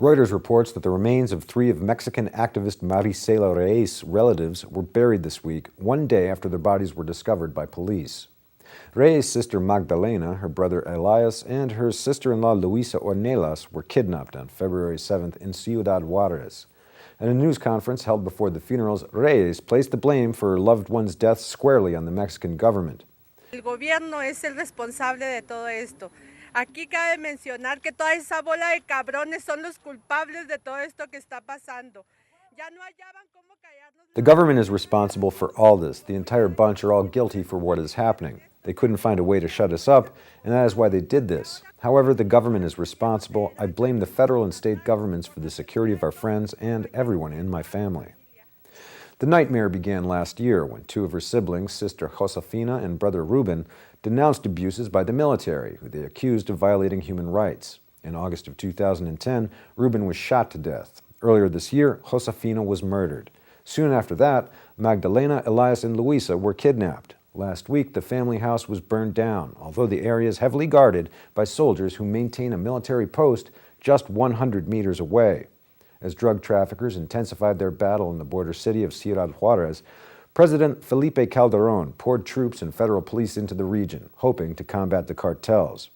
Reuters reports that the remains of three of Mexican activist Marisela Reyes' relatives were buried this week, one day after their bodies were discovered by police. Reyes' sister Magdalena, her brother Elias, and her sister-in-law Luisa Ornelas were kidnapped on February 7th in Ciudad Juarez. At a news conference held before the funerals, Reyes placed the blame for her loved one's death squarely on the Mexican government. El gobierno es el responsable de todo esto. Aquí cabe mencionar que toda esa bola de cabrones son los culpables de todo esto que está pasando. Ya no hallaban cómo callarnos. The government is responsible for all this. The entire bunch are all guilty for what is happening. They couldn't find a way to shut us up, and that is why they did this. However, the government is responsible. I blame the federal and state governments for the security of our friends and everyone in my family. The nightmare began last year when two of her siblings, sister Josefina and brother Ruben, denounced abuses by the military, who they accused of violating human rights. In August of 2010, Ruben was shot to death. Earlier this year, Josefina was murdered. Soon after that, Magdalena, Elias, and Luisa were kidnapped. Last week, the family house was burned down, although the area is heavily guarded by soldiers who maintain a military post just 100 meters away. As drug traffickers intensified their battle in the border city of Ciudad Juarez, President Felipe Calderón poured troops and federal police into the region, hoping to combat the cartels.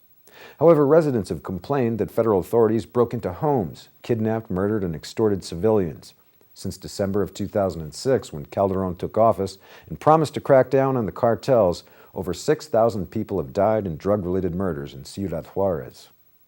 However, residents have complained that federal authorities broke into homes, kidnapped, murdered, and extorted civilians. Since December of 2006, when Calderón took office and promised to crack down on the cartels, over 6,000 people have died in drug-related murders in Ciudad Juarez.